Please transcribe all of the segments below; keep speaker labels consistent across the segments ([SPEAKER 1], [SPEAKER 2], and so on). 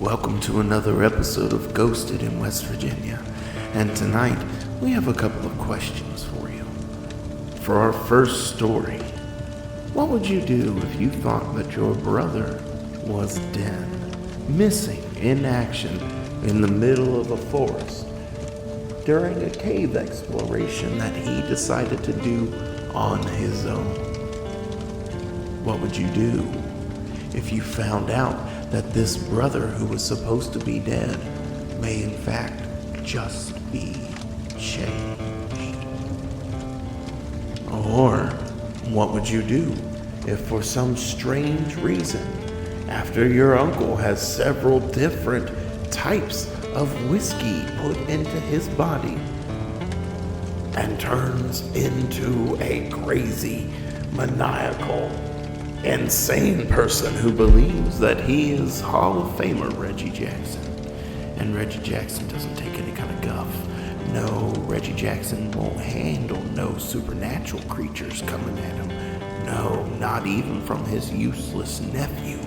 [SPEAKER 1] Welcome to another episode of Ghosted in West Virginia. And tonight, we have a couple of questions for you. For our first story, what would you do if you thought that your brother was dead, missing in action in the middle of a forest during a cave exploration that he decided to do on his own? What would you do if you found out that this brother who was supposed to be dead may in fact just be changed? Or what would you do if for some strange reason, after your uncle has several different types of whiskey put into his body and turns into a crazy, maniacal, insane person who believes that he is Hall of Famer Reggie Jackson? And Reggie Jackson doesn't take any kind of guff. No, Reggie Jackson won't handle no supernatural creatures coming at him. No, not even from his useless nephew.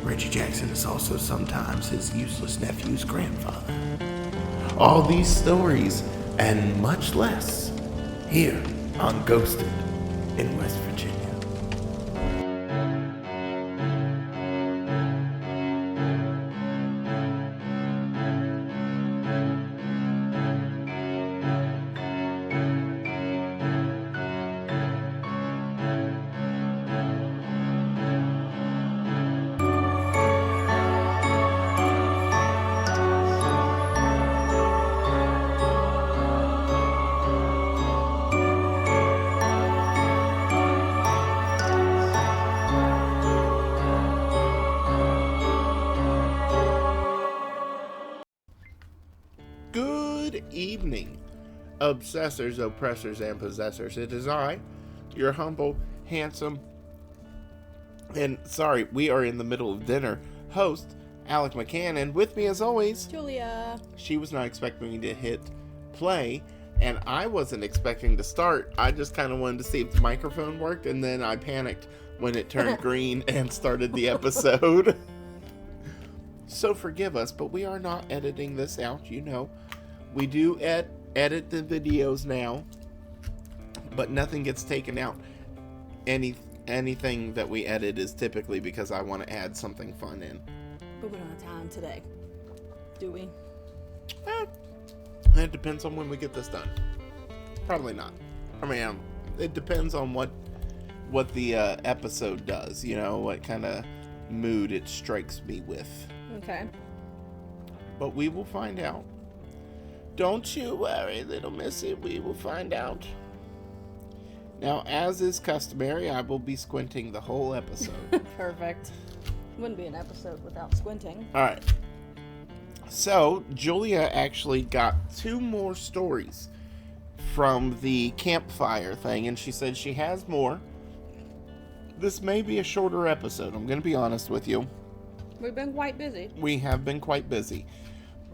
[SPEAKER 1] Reggie Jackson is also sometimes his useless nephew's grandfather. All these stories and much less here on Ghosted in West Virginia. Good evening, obsessors, oppressors, and possessors. It is I, your humble, handsome, and sorry, we are in the middle of dinner, host, Alec McCann, and with me as always,
[SPEAKER 2] Julia.
[SPEAKER 1] She was not expecting me to hit play, and I wasn't expecting to start. I just kind of wanted to see if the microphone worked, and then I panicked when it turned green and started the episode. So forgive us, but we are not editing this out, you know. We do edit the videos now, but nothing gets taken out. Anything that we edit is typically because I want to add something fun in.
[SPEAKER 2] But we don't have time today, do we?
[SPEAKER 1] It depends on when we get this done. Probably not. I mean, it depends on what the episode does, you know, what kind of mood it strikes me with.
[SPEAKER 2] Okay.
[SPEAKER 1] But we will find out. Don't you worry, little missy, we will find out. Now, as is customary, I will be squinting the whole episode.
[SPEAKER 2] Perfect. Wouldn't be an episode without squinting.
[SPEAKER 1] Alright. So, Julia actually got 2 more stories from the Campfire thing, and she said she has more. This may be a shorter episode, I'm going to be honest with you.
[SPEAKER 2] We've been quite busy.
[SPEAKER 1] We have been quite busy.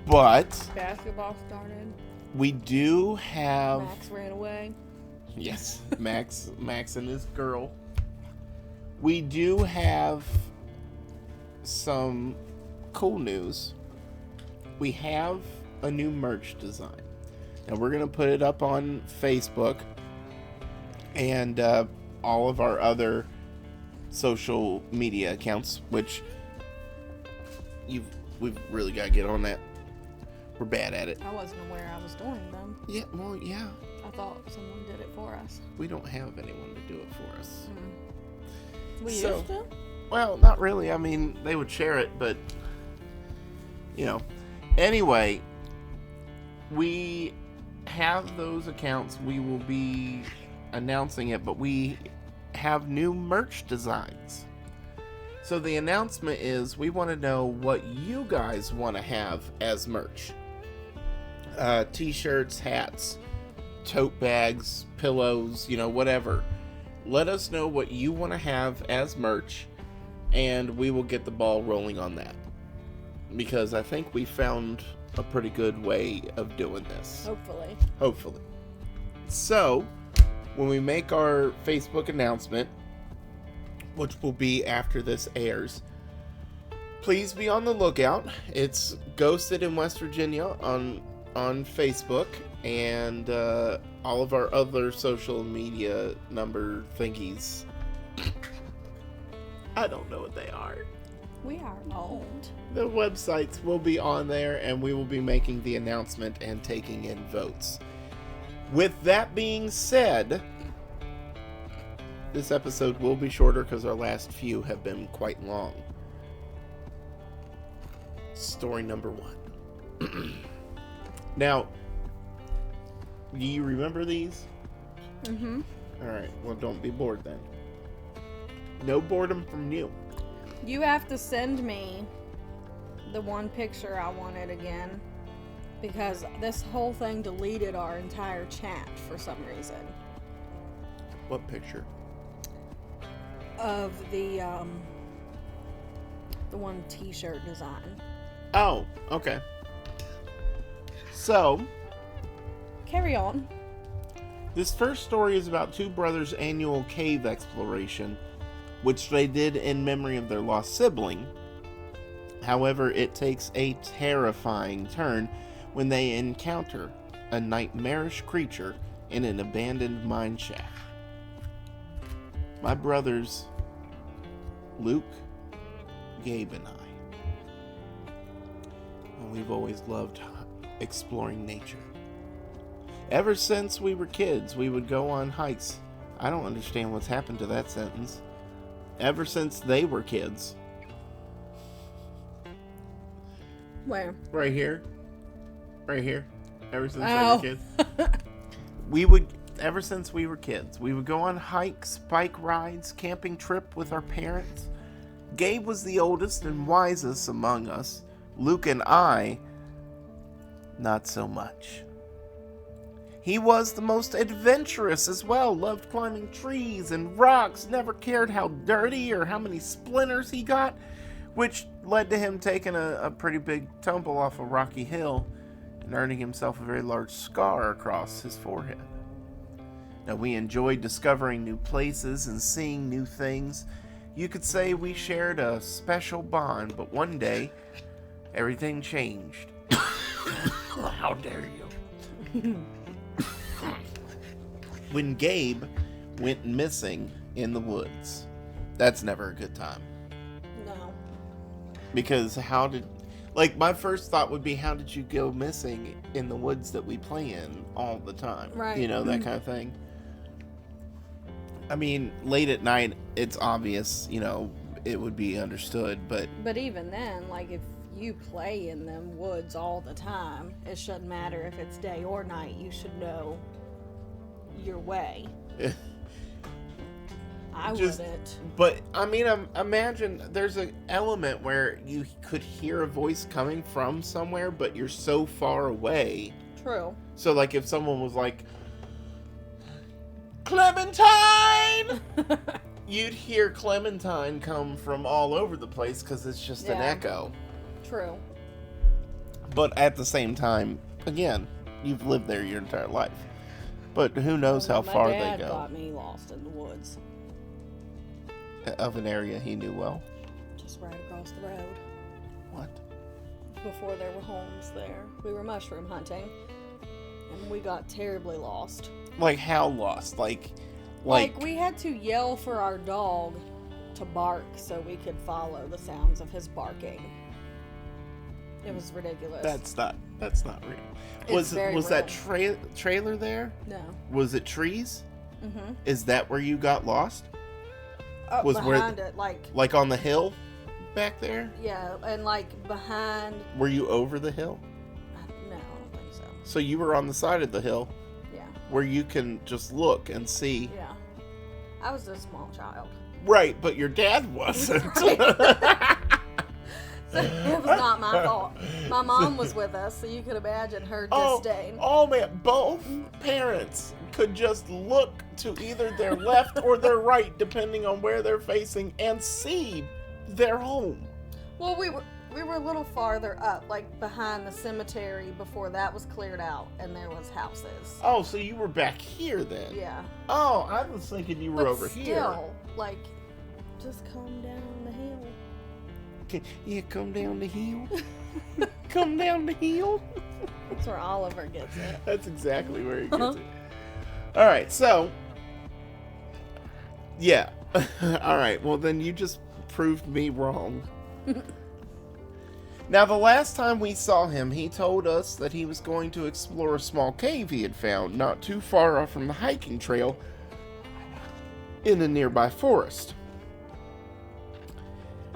[SPEAKER 1] But
[SPEAKER 2] Basketball started.
[SPEAKER 1] we do have...
[SPEAKER 2] Max ran away.
[SPEAKER 1] Yes, Max and his girl. We do have some cool news. We have a new merch design. And we're going to put it up on Facebook and all of our other social media accounts, which we've really got to get on that. We're bad at it.
[SPEAKER 2] I wasn't aware I was doing them.
[SPEAKER 1] Yeah, well, yeah.
[SPEAKER 2] I thought someone did it for us.
[SPEAKER 1] We don't have anyone to do it for us.
[SPEAKER 2] We used to?
[SPEAKER 1] Well, not really. I mean, they would share it, but, you know. Anyway, we have those accounts. We will be announcing it, but we have new merch designs. So the announcement is we want to know what you guys want to have as merch. T-shirts, hats, tote bags, pillows, you know, whatever. Let us know what you want to have as merch, and we will get the ball rolling on that. Because I think we found a pretty good way of doing this. Hopefully. So, when we make our Facebook announcement, which will be after this airs, please be on the lookout. It's Ghosted in West Virginia on Facebook and all of our other social media number thingies. I don't know what they are.
[SPEAKER 2] We are old.
[SPEAKER 1] The websites will be on there, and we will be making the announcement and taking in votes. With that being said, this episode will be shorter because our last few have been quite long. Story number 1. Now, do you remember these?
[SPEAKER 2] Mm-hmm.
[SPEAKER 1] Alright, well, don't be bored then. No boredom from you.
[SPEAKER 2] You have to send me the one picture I wanted again, because this whole thing deleted our entire chat for some reason.
[SPEAKER 1] What picture?
[SPEAKER 2] Of the one t-shirt design.
[SPEAKER 1] Oh, okay. So,
[SPEAKER 2] carry on.
[SPEAKER 1] This first story is about two brothers' annual cave exploration, which they did in memory of their lost sibling. However, it takes a terrifying turn when they encounter a nightmarish creature in an abandoned mine shaft. My brothers, Luke, Gabe, and I. And we've always loved exploring nature. Ever since we were kids, we would go on hikes. I don't understand what's happened to that sentence. Ever since they were kids.
[SPEAKER 2] Where?
[SPEAKER 1] Right here. Right here. Ever since they
[SPEAKER 2] Oh.
[SPEAKER 1] were kids. Ever since we were kids, we would go on hikes, bike rides, camping trip with our parents. Gabe was the oldest and wisest among us. Luke and I, not so much. He was the most adventurous as well, loved climbing trees and rocks, never cared how dirty or how many splinters he got, which led to him taking a pretty big tumble off a rocky hill and earning himself a very large scar across his forehead. Now, we enjoyed discovering new places and seeing new things. You could say we shared a special bond, but one day, everything changed. How dare you? When Gabe went missing in the woods. That's never a good time.
[SPEAKER 2] No.
[SPEAKER 1] Because my first thought would be, how did you go missing in the woods that we play in all the time?
[SPEAKER 2] Right.
[SPEAKER 1] You know, that kind of thing. I mean, late at night, it's obvious, it would be understood, but...
[SPEAKER 2] But even then, if you play in them woods all the time, it shouldn't matter if it's day or night. You should know your way. I wouldn't.
[SPEAKER 1] But, I mean, imagine there's an element where you could hear a voice coming from somewhere, but you're so far away.
[SPEAKER 2] True.
[SPEAKER 1] So, if someone was like, Clementine! You'd hear Clementine come from all over the place because it's just an echo.
[SPEAKER 2] True.
[SPEAKER 1] But at the same time, again, you've lived there your entire life. But who knows how far they go.
[SPEAKER 2] My dad got me lost in the woods.
[SPEAKER 1] Of an area he knew well.
[SPEAKER 2] Just right across the road.
[SPEAKER 1] What?
[SPEAKER 2] Before there were homes there. We were mushroom hunting. And we got terribly lost.
[SPEAKER 1] How lost? Like
[SPEAKER 2] we had to yell for our dog to bark so we could follow the sounds of his barking. It was ridiculous.
[SPEAKER 1] That's not real. Was
[SPEAKER 2] real.
[SPEAKER 1] that trailer there?
[SPEAKER 2] No.
[SPEAKER 1] Was it trees?
[SPEAKER 2] Mm-hmm.
[SPEAKER 1] Is that where you got lost?
[SPEAKER 2] Was behind it,
[SPEAKER 1] like on the hill back there?
[SPEAKER 2] Yeah, and behind.
[SPEAKER 1] Were you over the hill?
[SPEAKER 2] No, I don't think so.
[SPEAKER 1] So you were on the side of the hill?
[SPEAKER 2] Yeah.
[SPEAKER 1] Where you can just look and see.
[SPEAKER 2] Yeah. I was a small child.
[SPEAKER 1] Right, but your dad wasn't.
[SPEAKER 2] So it was not my fault. My mom was with us, so you could imagine her disdain.
[SPEAKER 1] Oh man, both parents could just look to either their left or their right, depending on where they're facing, and see their home.
[SPEAKER 2] Well, we were a little farther up, behind the cemetery before that was cleared out, and there was houses.
[SPEAKER 1] Oh, so you were back here then?
[SPEAKER 2] Yeah.
[SPEAKER 1] Oh, I was thinking you were over here.
[SPEAKER 2] Still, just come down the hill.
[SPEAKER 1] Yeah, come down the hill. Come down the hill.
[SPEAKER 2] That's where Oliver gets it.
[SPEAKER 1] That's exactly where he gets it. All right, so yeah. All right, well then you just proved me wrong. Now, the last time we saw him, he told us that he was going to explore a small cave he had found not too far off from the hiking trail in a nearby forest.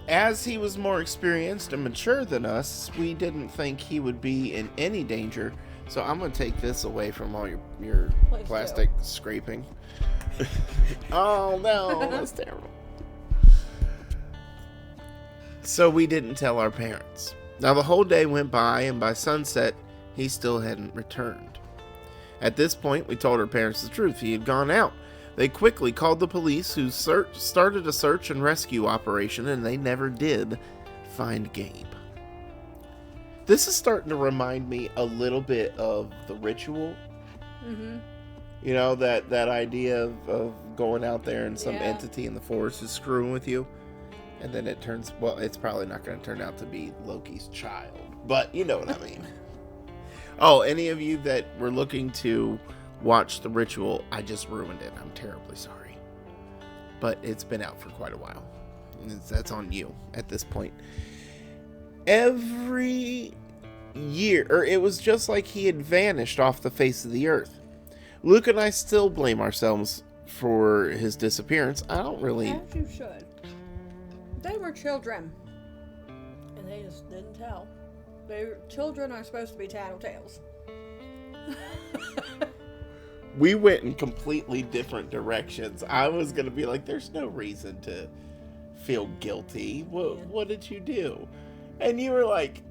[SPEAKER 1] As he was more experienced and mature than us, we didn't think he would be in any danger. So I'm going to take this away from all your plastic scraping. Oh no, that's terrible. So we didn't tell our parents. Now the whole day went by, and by sunset, he still hadn't returned. At this point, we told our parents the truth. He had gone out. They quickly called the police, who started a search and rescue operation, and they never did find Gabe. This is starting to remind me a little bit of The Ritual. Mm-hmm. You know, that idea of going out there and some entity in the forest is screwing with you. And then it turns, well, it's probably not going to turn out to be Loki's child. But you know what I mean. Oh, any of you that were looking to watch The Ritual, I just ruined it. I'm terribly sorry. But it's been out for quite a while. That's on you at this point. Every year, or it was just like he had vanished off the face of the earth. Luke and I still blame ourselves for his disappearance. I don't really...
[SPEAKER 2] As you should. They were children. And they just didn't tell. Children are supposed to be tattletales.
[SPEAKER 1] We went in completely different directions. I was going to be like, there's no reason to feel guilty. What did you do? And you were like,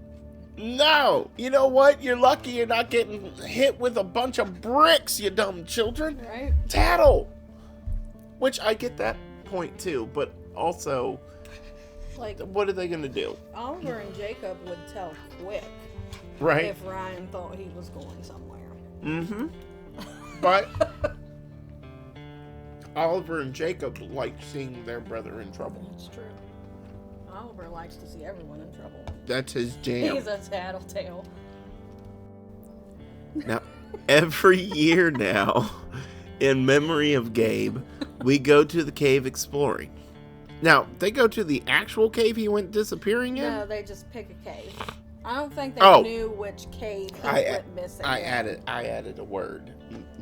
[SPEAKER 1] no, you know what? You're lucky you're not getting hit with a bunch of bricks, you dumb children.
[SPEAKER 2] Right.
[SPEAKER 1] Tattle. Which I get that point too, but also,
[SPEAKER 2] like,
[SPEAKER 1] what are they going to do?
[SPEAKER 2] Oliver and Jacob would tell quick.
[SPEAKER 1] Right.
[SPEAKER 2] If Ryan thought he was going somewhere.
[SPEAKER 1] Mm-hmm. But Oliver and Jacob like seeing their brother in trouble.
[SPEAKER 2] It's true. Oliver likes to see everyone in trouble.
[SPEAKER 1] That's his jam.
[SPEAKER 2] He's a tattletale.
[SPEAKER 1] Now, every year now, in memory of Gabe, we go to the cave exploring. Now, they go to the actual cave he went disappearing in?
[SPEAKER 2] No, they just pick a cave. I don't think they knew which cave he went missing.
[SPEAKER 1] I added a word.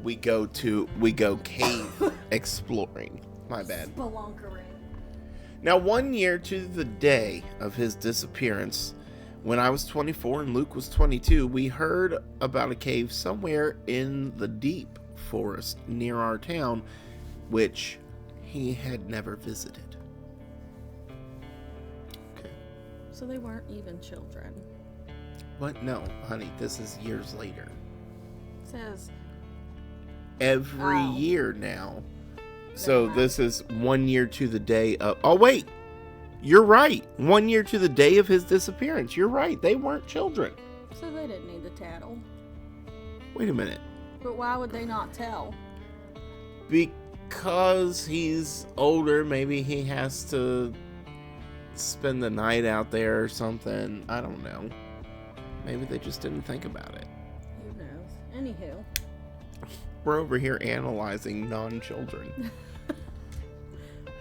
[SPEAKER 1] We go cave exploring. My bad.
[SPEAKER 2] Spelunkering.
[SPEAKER 1] Now, 1 year to the day of his disappearance, when I was 24 and Luke was 22, we heard about a cave somewhere in the deep forest near our town, which he had never visited. Okay.
[SPEAKER 2] So they weren't even children.
[SPEAKER 1] What? No, honey, this is years later.
[SPEAKER 2] It says
[SPEAKER 1] every year now. So this is 1 year to the day of... Oh, wait. You're right. 1 year to the day of his disappearance. You're right. They weren't children.
[SPEAKER 2] So they didn't need to tattle.
[SPEAKER 1] Wait a minute.
[SPEAKER 2] But why would they not tell?
[SPEAKER 1] Because he's older. Maybe he has to spend the night out there or something. I don't know. Maybe they just didn't think about it.
[SPEAKER 2] Who knows? Anywho.
[SPEAKER 1] We're over here analyzing non-children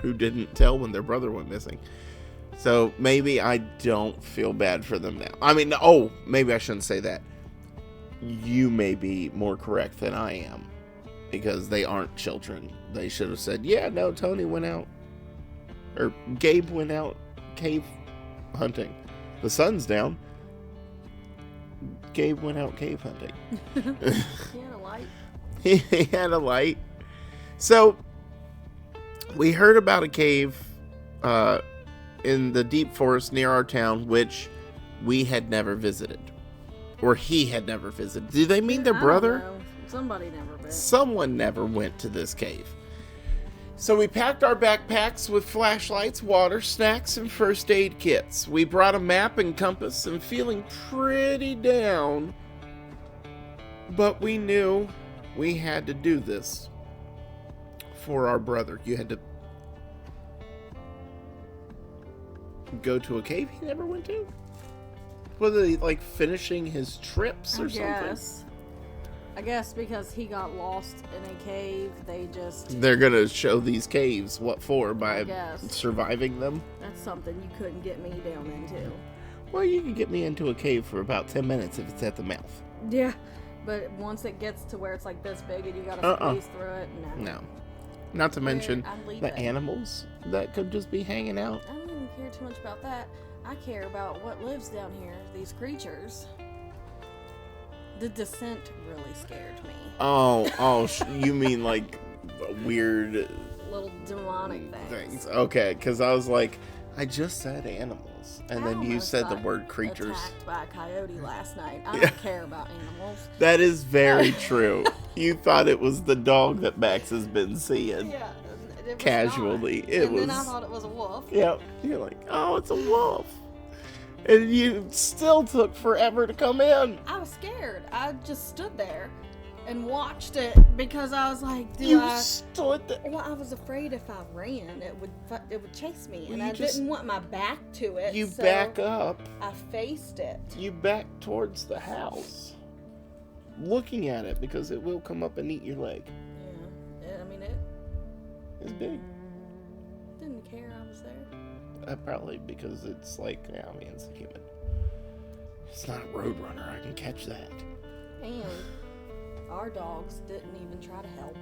[SPEAKER 1] who didn't tell when their brother went missing. So maybe I don't feel bad for them now. I mean, maybe I shouldn't say that. You may be more correct than I am because they aren't children. They should have said, yeah, no, Tony went out, or Gabe went out cave hunting. The sun's down. Gabe went out cave hunting.
[SPEAKER 2] He had a light.
[SPEAKER 1] He had a light. So, we heard about a cave in the deep forest near our town, which we had never visited. Or he had never visited. Do they mean their brother?
[SPEAKER 2] Somebody never been.
[SPEAKER 1] Someone never went to this cave. So we packed our backpacks with flashlights, water, snacks, and first aid kits. We brought a map and compass and feeling pretty down. But we knew we had to do this for our brother. You had to... go to a cave he never went to? Was he like finishing his trips or something?
[SPEAKER 2] I guess because he got lost in a cave,
[SPEAKER 1] They're gonna show these caves. What for? By surviving them?
[SPEAKER 2] That's something you couldn't get me down into.
[SPEAKER 1] Well, you can get me into a cave for about 10 minutes if it's at the mouth.
[SPEAKER 2] Yeah, but once it gets to where it's like this big and you gotta squeeze through it, no.
[SPEAKER 1] Not to mention the animals that could just be hanging out.
[SPEAKER 2] I don't even care too much about that. I care about what lives down here, these creatures. The descent really scared me.
[SPEAKER 1] Oh, you mean like weird...
[SPEAKER 2] little demonic things.
[SPEAKER 1] Okay, because I was like, I just said animals. And then you said the word creatures.
[SPEAKER 2] Attacked by a coyote last night. I don't care about animals.
[SPEAKER 1] That is very true. You thought it was the dog that Max has been seeing.
[SPEAKER 2] Yeah. It was
[SPEAKER 1] casually.
[SPEAKER 2] Not. Then I thought it was a wolf.
[SPEAKER 1] Yep. You're like, oh, it's a wolf. And you still took forever to come in.
[SPEAKER 2] I was scared. I just stood there and watched it because I was like,
[SPEAKER 1] stood there?
[SPEAKER 2] Well, I was afraid if I ran, it would chase me, and I didn't want my back to it.
[SPEAKER 1] You back up.
[SPEAKER 2] I faced it.
[SPEAKER 1] You back towards the house, looking at it because it will come up and eat your leg.
[SPEAKER 2] Yeah, I mean
[SPEAKER 1] it's big.
[SPEAKER 2] Didn't care I was there.
[SPEAKER 1] Probably because it's like, it's a human. It's not a roadrunner. I can catch that.
[SPEAKER 2] And our dogs didn't even try to help.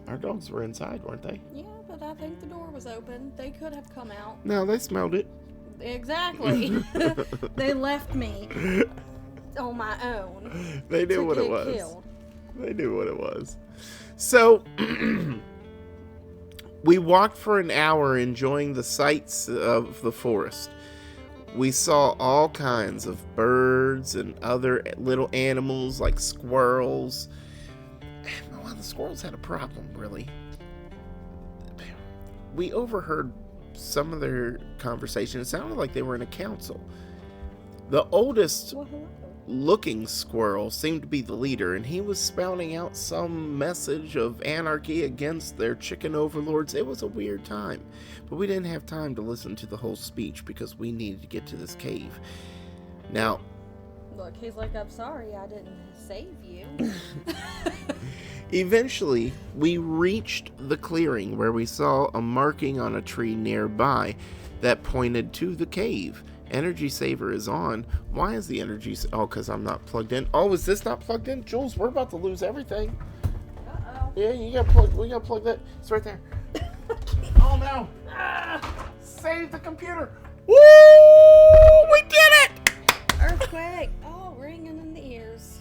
[SPEAKER 1] Our dogs were inside, weren't they?
[SPEAKER 2] Yeah, but I think the door was open. They could have come out.
[SPEAKER 1] No, they smelled it.
[SPEAKER 2] Exactly. They left me on my own.
[SPEAKER 1] They knew what it was.
[SPEAKER 2] Killed.
[SPEAKER 1] They knew what it was. So... we walked for an hour enjoying the sights of the forest. We saw all kinds of birds and other little animals like squirrels. Well, the squirrels had a problem, really. We overheard some of their conversation. It sounded like they were in a council. The oldest looking squirrel seemed to be the leader, and he was spouting out some message of anarchy against their chicken overlords. It was a weird time, but we didn't have time to listen to the whole speech because we needed to get to this cave. Now,
[SPEAKER 2] look, he's like, I'm sorry I didn't save you.
[SPEAKER 1] Eventually, we reached the clearing where we saw a marking on a tree nearby that pointed to the cave. Energy saver is on. Why is the energy... Oh, because I'm not plugged in. Oh, is this not plugged in? Jules, we're about to lose everything.
[SPEAKER 2] Uh-oh.
[SPEAKER 1] Yeah, you got plug. We got to plug that. It's right there. Oh, no. Save the computer. Woo! We did it!
[SPEAKER 2] Earthquake. Oh, ringing in the ears.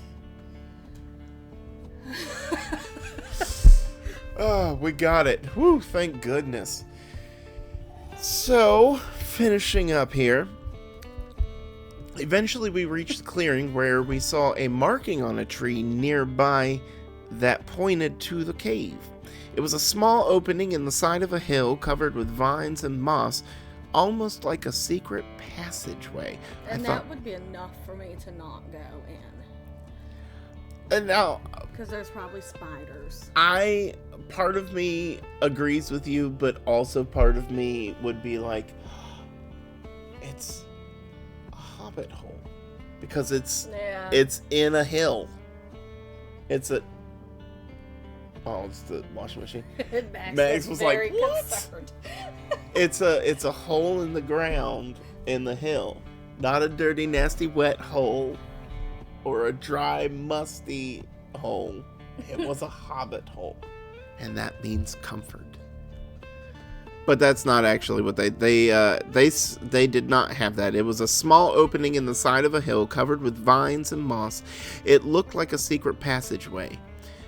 [SPEAKER 1] Oh, we got it. Woo, thank goodness. So, finishing up here. Eventually we reached the clearing where we saw a marking on a tree nearby that pointed to the cave. It was a small opening in the side of a hill covered with vines and moss, almost like a secret passageway.
[SPEAKER 2] And that would be enough for me to not go in.
[SPEAKER 1] And now...
[SPEAKER 2] because there's probably spiders.
[SPEAKER 1] Part of me agrees with you, but also part of me would be like, it's... hobbit hole because it's in a hill. It's the washing machine. Max was like, what? It's a hole in the ground in the hill, not a dirty, nasty, wet hole or a dry, musty hole. It was a hobbit hole, and that means comfort. But that's not actually what they did not have that. It was a small opening in the side of a hill covered with vines and moss. It looked like a secret passageway.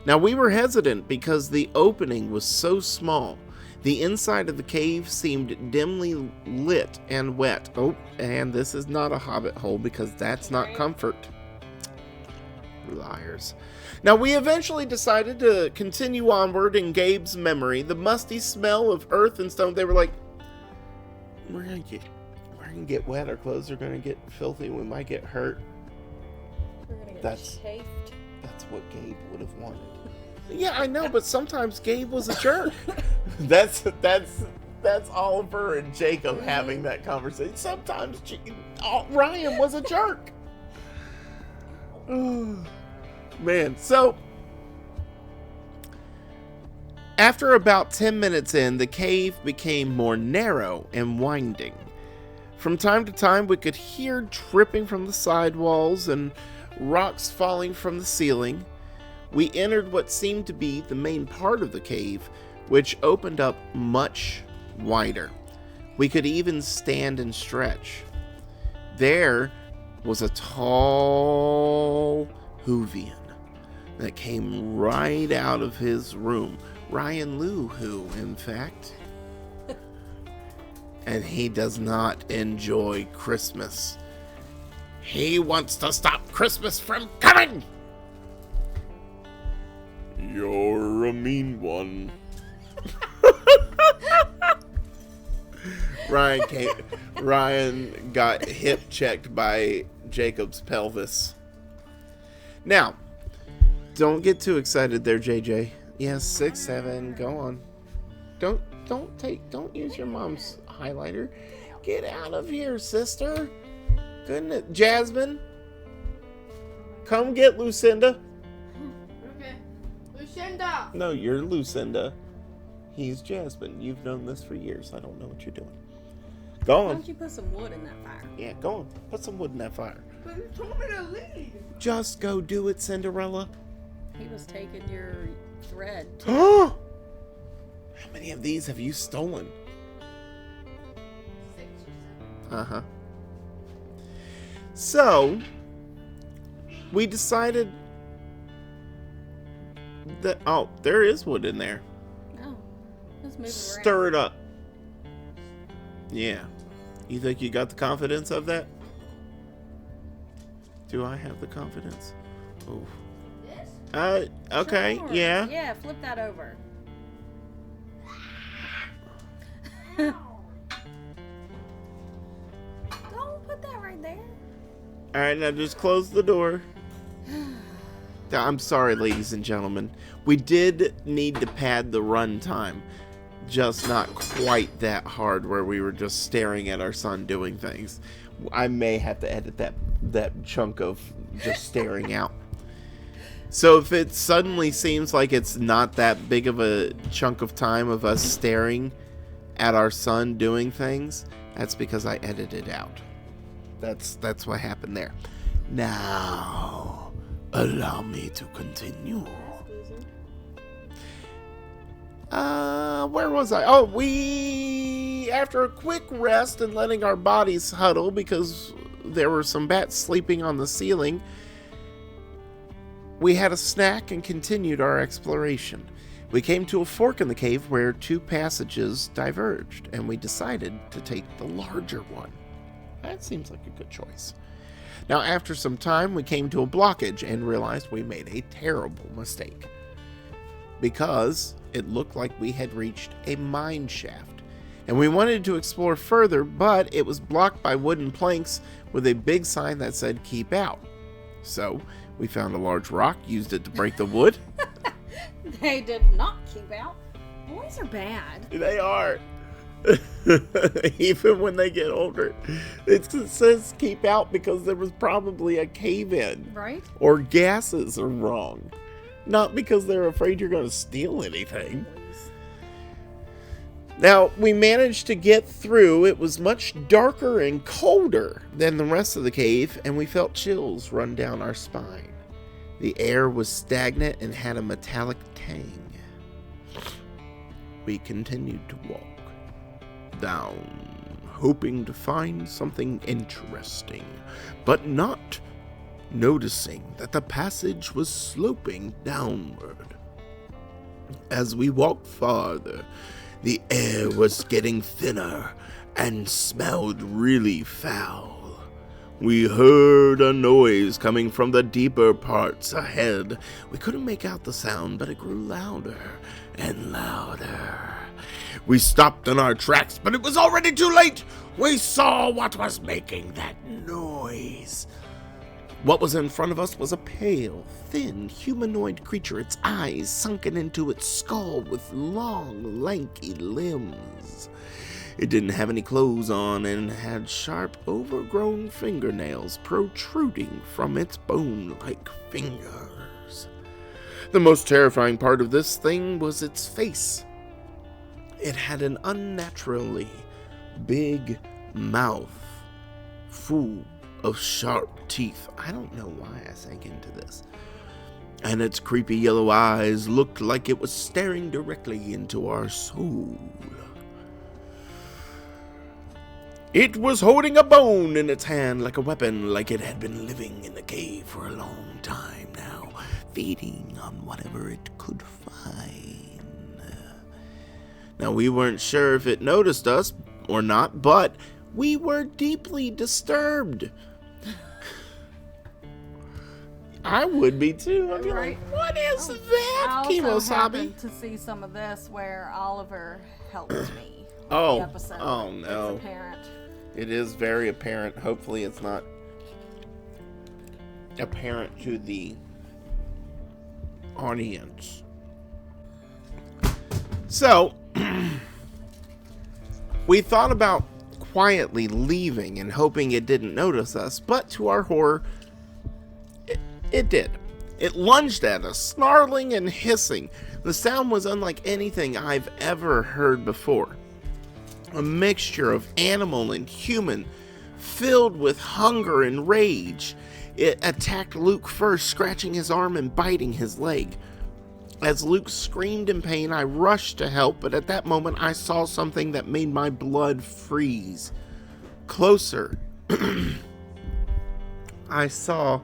[SPEAKER 1] Now we were hesitant because the opening was so small. The inside of the cave seemed dimly lit and wet. Oh, and this is not a hobbit hole because that's not comfort. Liars. Now, we eventually decided to continue onward in Gabe's memory. The musty smell of earth and stone. They were like, we're gonna get wet. Our clothes are gonna get filthy. We might get hurt.
[SPEAKER 2] We're gonna get chafed.
[SPEAKER 1] That's what Gabe would have wanted. Yeah, I know, but sometimes Gabe was a jerk. That's That's Oliver and Jacob having that conversation. Sometimes Ryan was a jerk. Man, so after about 10 minutes in, the cave became more narrow and winding. From time to time, we could hear dripping from the side walls and rocks falling from the ceiling. We entered what seemed to be the main part of the cave, which opened up much wider. We could even stand and stretch. There was a tall Whovian that came right out of his room. Ryan Lou Who, in fact. And he does not enjoy Christmas. He wants to stop Christmas from coming! You're a mean one. Ryan got hip checked by Jacob's pelvis. Now, don't get too excited there, JJ. Yes, 6, 7, go on. Don't use your mom's highlighter. Get out of here, sister. Goodness, Jasmine, come get Lucinda.
[SPEAKER 3] Okay, Lucinda.
[SPEAKER 1] No, you're Lucinda. He's Jasmine. You've known this for years. I don't know what you're doing. Go
[SPEAKER 2] Why
[SPEAKER 1] on.
[SPEAKER 2] don't you put some wood in that fire?
[SPEAKER 1] Yeah, go on. Put some wood in that fire.
[SPEAKER 3] But you told me to leave.
[SPEAKER 1] Just go do it, Cinderella.
[SPEAKER 2] He was taking your thread.
[SPEAKER 1] How many of these have you stolen?
[SPEAKER 3] 6 or 7.
[SPEAKER 1] So, we decided that, oh, there is wood in there.
[SPEAKER 2] Oh, let's move it around.
[SPEAKER 1] Stir it up. Yeah. You think you got the confidence of that? Do I have the confidence? Oh.
[SPEAKER 3] This?
[SPEAKER 1] Okay,
[SPEAKER 2] Sure.
[SPEAKER 1] yeah.
[SPEAKER 2] Yeah, flip that over. Don't put that right there.
[SPEAKER 1] Alright, now just close the door. I'm sorry, ladies and gentlemen. We did need to pad the run time. Just not quite that hard where we were just staring at our son doing things. I may have to edit that chunk of just staring out. So if it suddenly seems like it's not that big of a chunk of time of us staring at our son doing things, that's because I edited out. That's what happened there. Now, allow me to continue. Where was I? Oh, after a quick rest and letting our bodies huddle because there were some bats sleeping on the ceiling, we had a snack and continued our exploration. We came to a fork in the cave where 2 passages diverged, and we decided to take the larger one. That seems like a good choice. Now, after some time, we came to a blockage and realized we made a terrible mistake, because it looked like we had reached a mine shaft, and we wanted to explore further, but it was blocked by wooden planks with a big sign that said "Keep Out." So we found a large rock, used it to break the wood.
[SPEAKER 2] They did not keep out. Boys are bad.
[SPEAKER 1] They are. Even when they get older. It says "keep out" because there was probably a cave-in.
[SPEAKER 2] Right?
[SPEAKER 1] Or gases are wrong. Not because they're afraid you're going to steal anything. Now, we managed to get through. It was much darker and colder than the rest of the cave, and we felt chills run down our spine. The air was stagnant and had a metallic tang. We continued to walk down, hoping to find something interesting, but not noticing that the passage was sloping downward. As we walked farther, the air was getting thinner and smelled really foul. We heard a noise coming from the deeper parts ahead. We couldn't make out the sound, but it grew louder and louder. We stopped in our tracks, but it was already too late. We saw what was making that noise. What was in front of us was a pale, thin, humanoid creature, its eyes sunken into its skull with long, lanky limbs. It didn't have any clothes on and had sharp, overgrown fingernails protruding from its bone-like fingers. The most terrifying part of this thing was its face. It had an unnaturally big mouth full of sharp teeth. I don't know why I sank into this. And its creepy yellow eyes looked like it was staring directly into our soul. It was holding a bone in its hand like a weapon, like it had been living in the cave for a long time now, feeding on whatever it could find. Now, we weren't sure if it noticed us or not, but we were deeply disturbed. I would be too. I'd be
[SPEAKER 2] Right.
[SPEAKER 1] like, what is that,
[SPEAKER 2] I
[SPEAKER 1] Kemosabe?
[SPEAKER 2] also happened to see some of this where Oliver helped me.
[SPEAKER 1] Oh,
[SPEAKER 2] The episode.
[SPEAKER 1] oh no.
[SPEAKER 2] It's apparent.
[SPEAKER 1] It is very apparent. Hopefully it's not apparent to the audience. So, we thought about quietly leaving and hoping it didn't notice us, but to our horror, it did. It lunged at us, snarling and hissing. The sound was unlike anything I've ever heard before. A mixture of animal and human, filled with hunger and rage. It attacked Luke first, scratching his arm and biting his leg. As Luke screamed in pain, I rushed to help, but at that moment I saw something that made my blood freeze. Closer, I saw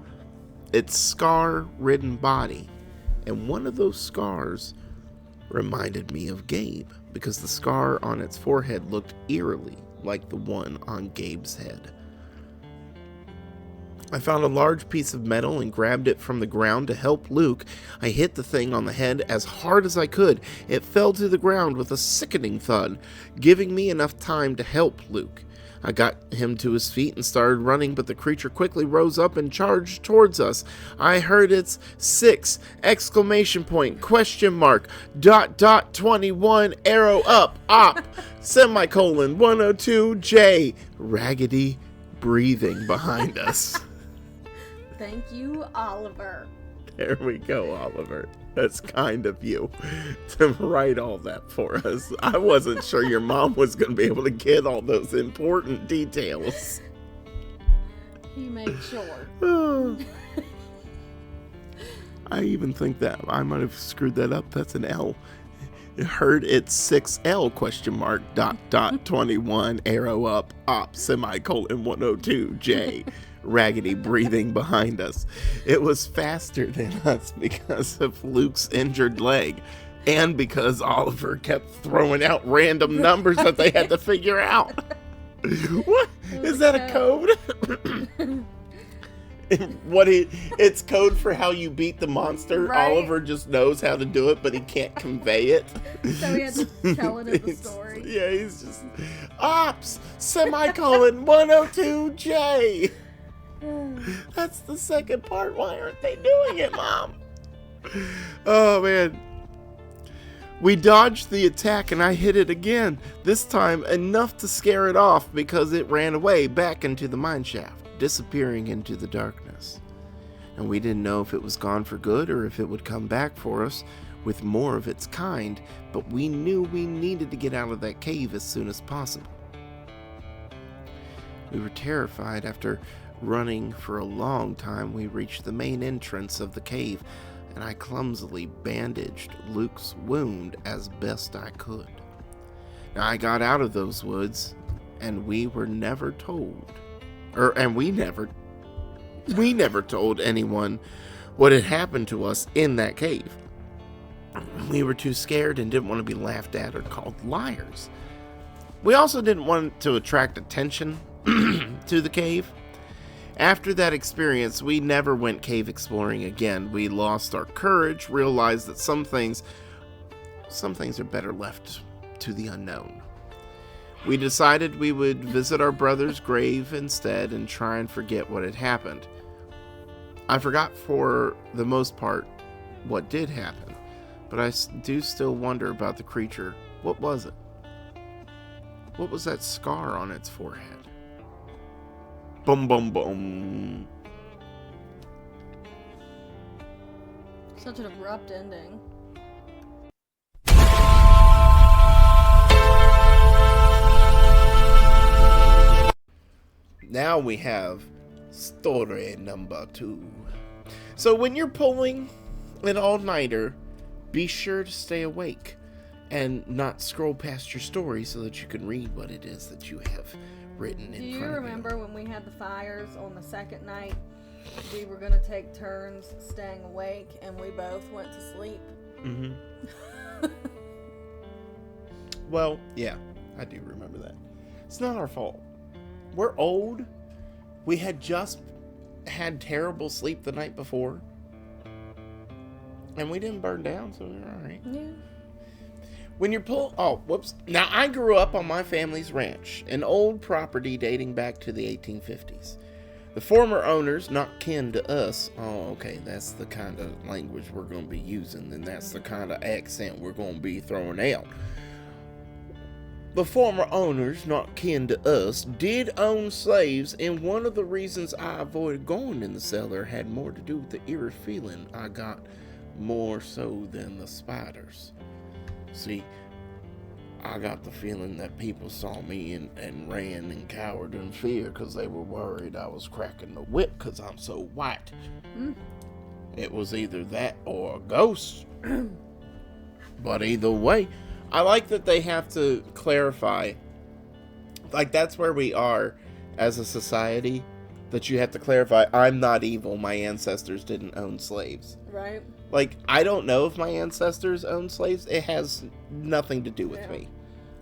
[SPEAKER 1] its scar-ridden body, and one of those scars reminded me of Gabe, because the scar on its forehead looked eerily like the one on Gabe's head. I found a large piece of metal and grabbed it from the ground to help Luke. I hit the thing on the head as hard as I could. It fell to the ground with a sickening thud, giving me enough time to help Luke. I got him to his feet and started running, but the creature quickly rose up and charged towards us. I heard its 6! 21, arrow up, op, semicolon, 102, J, raggedy breathing behind us.
[SPEAKER 2] Thank you, Oliver.
[SPEAKER 1] There we go, Oliver. That's kind of you to write all that for us. I wasn't sure your mom was going to be able to get all those important details.
[SPEAKER 2] He made sure.
[SPEAKER 1] I even think that I might have screwed that up. That's an L. It heard it's 6L ? 21, arrow up, op, semicolon, 102, J. Raggedy breathing behind us. It was faster than us because of Luke's injured leg and because Oliver kept throwing out random numbers that they had to figure out. What? Is that a code? It's code for how you beat the monster.
[SPEAKER 2] Right.
[SPEAKER 1] Oliver just knows how to do it, but he can't convey it.
[SPEAKER 2] So he had to tell it in the story.
[SPEAKER 1] Yeah, he's just ops, semicolon, 102J. That's the second part. Why aren't they doing it, Mom? Oh, man. We dodged the attack and I hit it again. This time enough to scare it off because it ran away back into the mine shaft, disappearing into the darkness. And we didn't know if it was gone for good or if it would come back for us with more of its kind, but we knew we needed to get out of that cave as soon as possible. We were terrified. After running for a long time, we reached the main entrance of the cave, and I clumsily bandaged Luke's wound as best I could. Now, I got out of those woods, and we were never told, we never told anyone what had happened to us in that cave. We were too scared and didn't want to be laughed at or called liars. We also didn't want to attract attention to the cave. After that experience, we never went cave exploring again. We lost our courage, realized that some things are better left to the unknown. We decided we would visit our brother's grave instead and try and forget what had happened. I forgot for the most part what did happen, but I do still wonder about the creature. What was it? What was that scar on its forehead? Boom, boom, boom.
[SPEAKER 2] Such an abrupt ending.
[SPEAKER 1] Now we have story number 2. So when you're pulling an all-nighter, be sure to stay awake and not scroll past your story so that you can read what it is that you have written in front of you.
[SPEAKER 2] Do you remember when we had the fires on the second night? We were going to take turns staying awake, and we both went to sleep.
[SPEAKER 1] Mm-hmm. Well, yeah, I do remember that. It's not our fault. We're old. We had just had terrible sleep the night before. And we didn't burn down, so we're alright.
[SPEAKER 2] Yeah.
[SPEAKER 1] When you're whoops. Now, I grew up on my family's ranch, an old property dating back to the 1850s. The former owners, not kin to us, okay, that's the kind of language we're going to be using, and that's the kind of accent we're going to be throwing out. The former owners, not kin to us, did own slaves, and one of the reasons I avoided going in the cellar had more to do with the eerie feeling I got more so than the spiders. See, I got the feeling that people saw me and ran and cowered in fear because they were worried I was cracking the whip because I'm so white. It was either that or a ghost. But either way, I like that they have to clarify. Like, that's where we are as a society, that you have to clarify, I'm not evil, my ancestors didn't own slaves.
[SPEAKER 2] Right.
[SPEAKER 1] Like, I don't know if my ancestors owned slaves. It has nothing to do with me.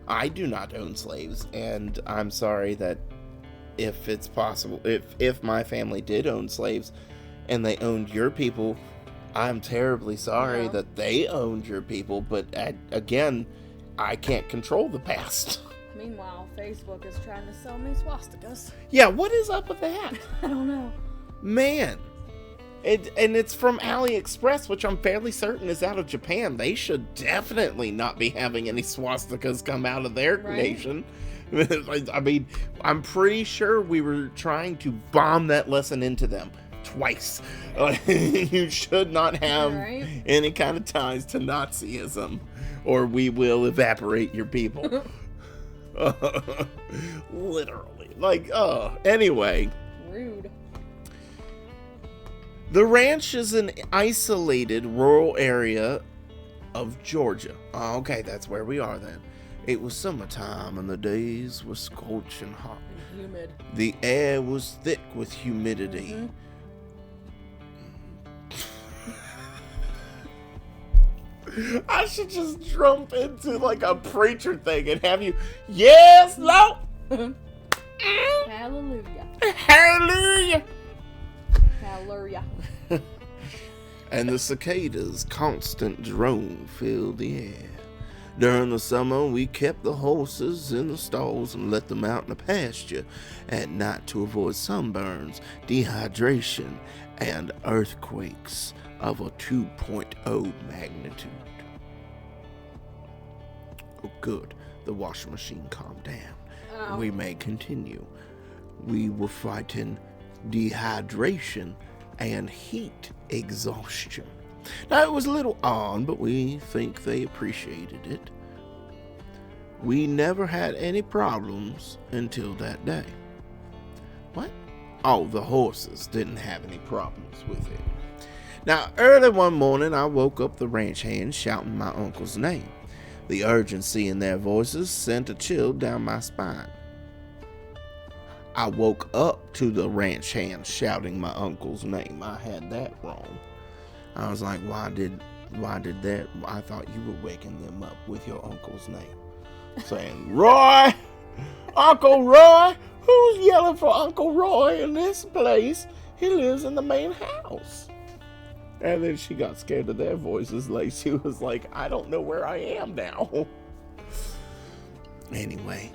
[SPEAKER 1] I do not own slaves, and I'm sorry that if it's possible, if my family did own slaves and they owned your people, I'm terribly sorry that they owned your people, but again, I can't control the past.
[SPEAKER 2] Meanwhile, Facebook is trying to sell me swastikas.
[SPEAKER 1] Yeah, what is up with that?
[SPEAKER 2] I don't know.
[SPEAKER 1] Man. And it's from AliExpress, which I'm fairly certain is out of Japan. They should definitely not be having any swastikas come out of their nation. I mean, I'm pretty sure we were trying to bomb that lesson into them twice. You should not have any kind of ties to Nazism, or we will evaporate your people. Literally. Like, anyway.
[SPEAKER 2] Rude.
[SPEAKER 1] The ranch is an isolated rural area of Georgia. Oh, okay, that's where we are then. It was summertime and the days were scorching hot.
[SPEAKER 2] And humid.
[SPEAKER 1] The air was thick with humidity. I should just jump into like a preacher thing and have you, yes, Lord.
[SPEAKER 2] Hallelujah.
[SPEAKER 1] Hallelujah.
[SPEAKER 2] Hallelujah.
[SPEAKER 1] And the cicadas' constant drone filled the air. During the summer, we kept the horses in the stalls and let them out in the pasture at night to avoid sunburns, dehydration, and earthquakes of a 2.0 magnitude. Oh, good. The washing machine calmed down. We may continue. We were fighting dehydration and heat exhaustion. Now, it was a little odd, but we think they appreciated it. We never had any problems until that day. What? Oh, the horses didn't have any problems with it. Now, early one morning, I woke up the ranch hands shouting my uncle's name. The urgency in their voices sent a chill down my spine. I woke up to the ranch hands shouting my uncle's name. I had that wrong. I was like, why did that? I thought you were waking them up with your uncle's name. Saying, Roy! Uncle Roy! Who's yelling for Uncle Roy in this place? He lives in the main house. And then she got scared of their voices. Like, she was like, I don't know where I am now. Anyway,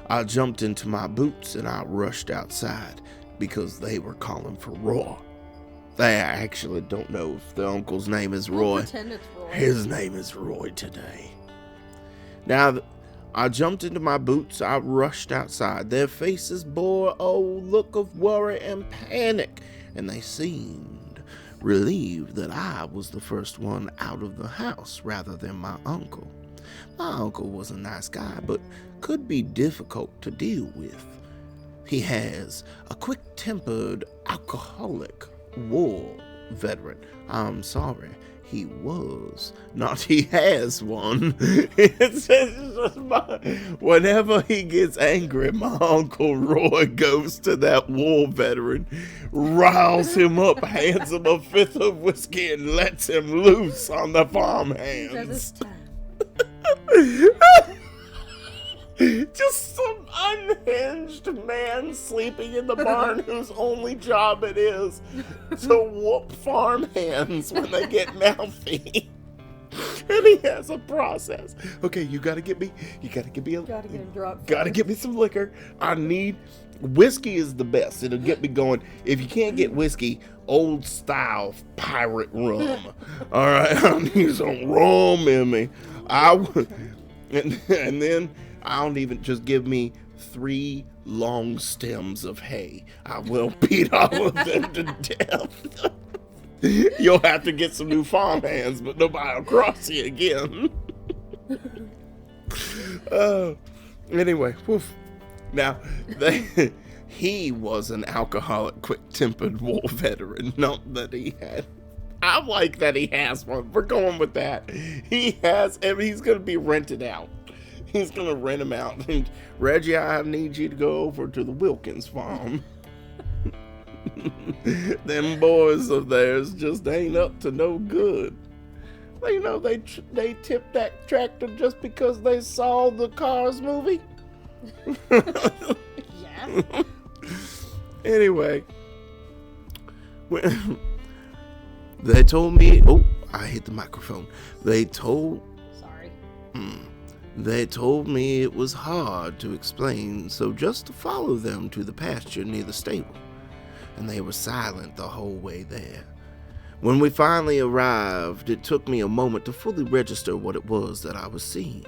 [SPEAKER 1] I jumped into my boots and I rushed outside because they were calling for Roy. I actually don't know if the uncle's name is
[SPEAKER 2] We'll
[SPEAKER 1] Roy.
[SPEAKER 2] pretend it's Roy.
[SPEAKER 1] His name is Roy today. Now, I jumped into my boots. I rushed outside. Their faces bore a look of worry and panic, and they seemed relieved that I was the first one out of the house rather than my uncle. My uncle was a nice guy, but could be difficult to deal with. He has a quick-tempered, alcoholic war veteran. I'm sorry, he was, not he has one. Whenever he gets angry, my Uncle Roy goes to that war veteran, riles him up, hands him a fifth of whiskey, and lets him loose on the farmhands. Just some unhinged man sleeping in the barn whose only job it is to whoop farmhands when they get mouthy. And he has a process. Okay, you gotta get me some liquor. I need whiskey is the best. It'll get me going. If you can't get whiskey, old style pirate rum. All right, I need some rum in me. And then I'll even just give me 3 long stems of hay. I will beat all of them to death. You'll have to get some new farmhands, but nobody will cross you again. Anyway, woof. Now, he was an alcoholic, quick-tempered war veteran. Not that he had. I like that he has one. We're going with that. He has, and he's going to be rented out. He's going to rent him out. And Reggie, I need you to go over to the Wilkins farm. Them boys of theirs just ain't up to no good. You know, they tipped that tractor just because they saw the Cars movie.
[SPEAKER 2] Yeah.
[SPEAKER 1] Anyway, they told me, oh, I hit the microphone. They told me it was hard to explain, so just to follow them to the pasture near the stable. And they were silent the whole way there. When we finally arrived, it took me a moment to fully register what it was that I was seeing.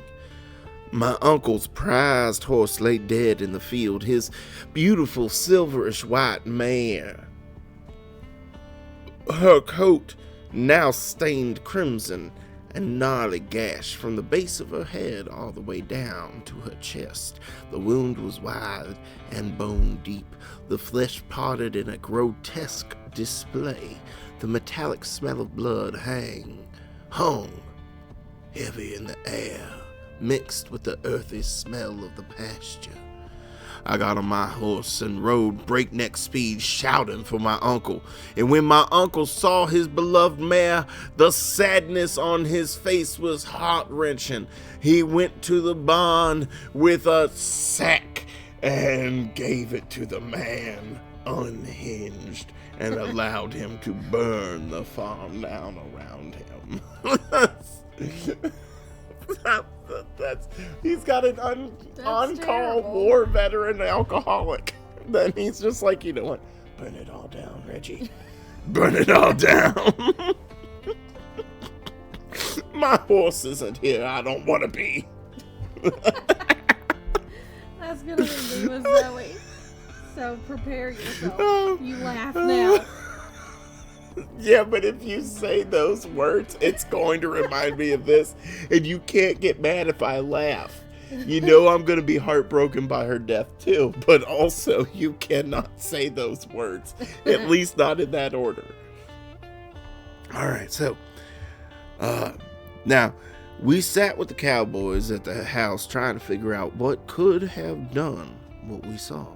[SPEAKER 1] My uncle's prized horse lay dead in the field, his beautiful silverish white mare. Her coat now stained crimson and gnarly gash from the base of her head all the way down to her chest. The wound was wide and bone deep, the flesh parted in a grotesque display. The metallic smell of blood hung heavy in the air, mixed with the earthy smell of the pasture. I got on my horse and rode breakneck speed, shouting for my uncle. And when my uncle saw his beloved mare, the sadness on his face was heart-wrenching. He went to the barn with a sack and gave it to the man, unhinged, and allowed him to burn the farm down around him. He's got an on-call war veteran alcoholic. Then he's just like, you know what? Burn it all down, Reggie. Burn it all down. My horse isn't here. I don't want to be.
[SPEAKER 2] That's gonna be me with Zoe. So prepare yourself. You laugh now.
[SPEAKER 1] Yeah, but if you say those words, it's going to remind me of this. And you can't get mad if I laugh. You know I'm going to be heartbroken by her death too. But also, you cannot say those words. At least not in that order. Alright, so. Now, we sat with the cowboys at the house trying to figure out what could have done what we saw.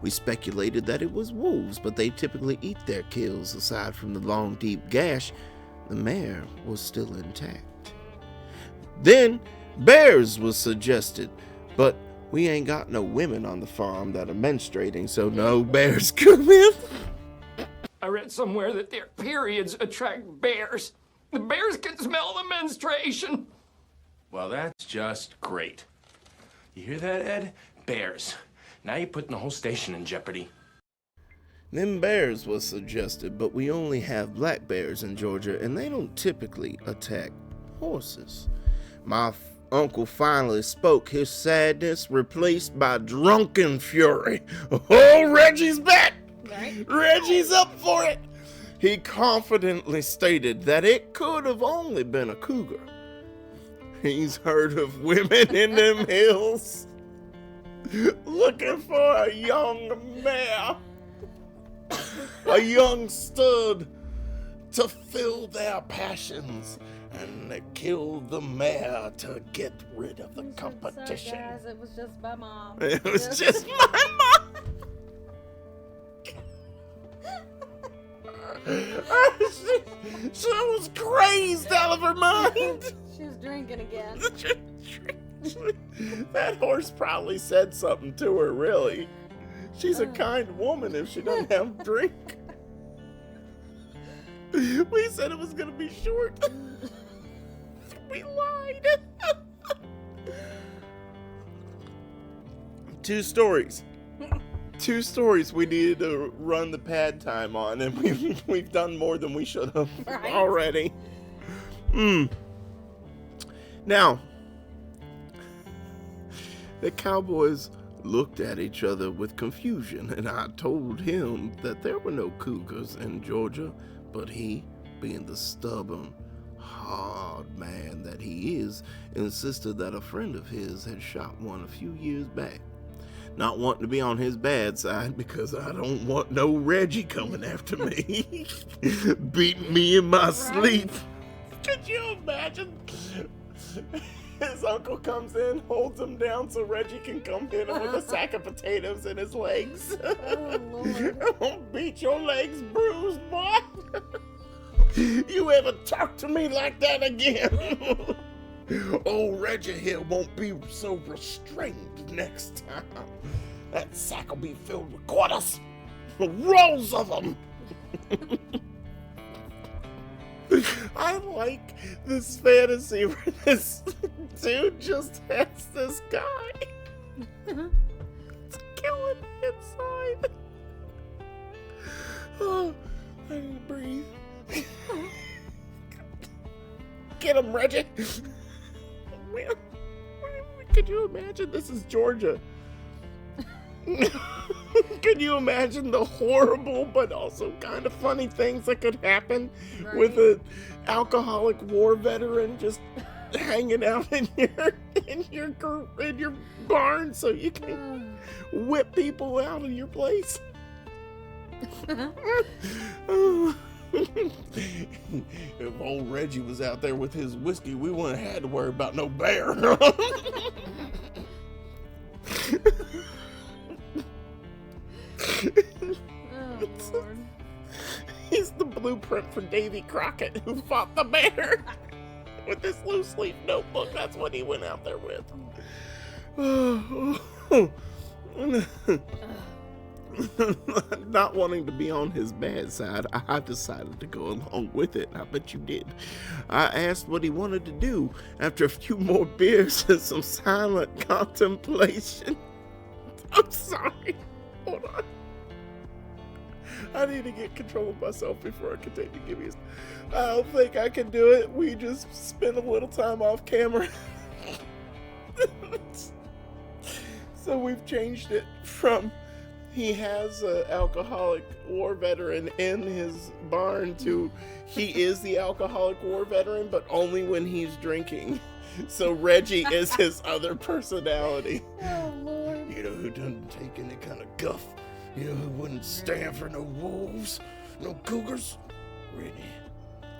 [SPEAKER 1] We speculated that it was wolves, but they typically eat their kills. Aside from the long, deep gash, the mare was still intact. Then, bears was suggested, but we ain't got no women on the farm that are menstruating, so no bears come in.
[SPEAKER 4] I read somewhere that their periods attract bears. The bears can smell the menstruation.
[SPEAKER 5] Well, that's just great. You hear that, Ed? Bears. Now you're putting the whole station in jeopardy.
[SPEAKER 1] Them bears was suggested, but we only have black bears in Georgia, and they don't typically attack horses. My uncle finally spoke, his sadness replaced by drunken fury. Oh, Reggie's back!
[SPEAKER 2] Right?
[SPEAKER 1] Reggie's up for it! He confidently stated that it could have only been a cougar. He's heard of women in them hills looking for a young mare, a young stud to fill their passions, and they killed the mare to get rid of the competition.
[SPEAKER 2] So guys, it was just my mom.
[SPEAKER 1] It was just my mom. She was crazed out of her mind.
[SPEAKER 2] She was drinking again.
[SPEAKER 1] That horse probably said something to her, really. She's a kind woman if she doesn't have a drink. We said it was going to be short. We lied. 2 stories. 2 stories we needed to run the pad time on, and we've done more than we should have already. Now, the cowboys looked at each other with confusion, and I told him that there were no cougars in Georgia, but he, being the stubborn, hard man that he is, insisted that a friend of his had shot one a few years back. Not wanting to be on his bad side, because I don't want no Reggie coming after me, beating me in my sleep. Could you imagine? His uncle comes in, holds him down so Reggie can come hit him with a sack of potatoes in his legs.
[SPEAKER 2] Oh, Lord.
[SPEAKER 1] I won't beat your legs bruised, boy. You ever talk to me like that again? Oh, Reggie here won't be so restrained next time. That sack will be filled with quarters. Rolls of them. I like this fantasy where this dude just has this guy. It's killing me inside. Oh, I need to breathe. Get him, Reggie. Could you imagine? This is Georgia. Can you imagine the horrible but also kind of funny things that could happen with an alcoholic war veteran just hanging out in your barn so you can whip people out of your place? If old Reggie was out there with his whiskey, we wouldn't have had to worry about no bear.
[SPEAKER 2] Oh, Lord.
[SPEAKER 1] He's the blueprint for Davy Crockett, who fought the bear with this loose leaf notebook. That's what he went out there with. Not wanting to be on his bad side, I decided to go along with it. I bet you did. I asked what he wanted to do after a few more beers and some silent contemplation. I'm sorry. Hold on. I need to get control of myself before I continue. Give me I don't think I can do it. We just spent a little time off camera. So we've changed it from he has an alcoholic war veteran in his barn to he is the alcoholic war veteran, but only when he's drinking. So Reggie is his other personality.
[SPEAKER 2] Oh, Lord.
[SPEAKER 1] You know who doesn't take any kind of guff? You know who wouldn't stand for no wolves, no cougars? Reggie.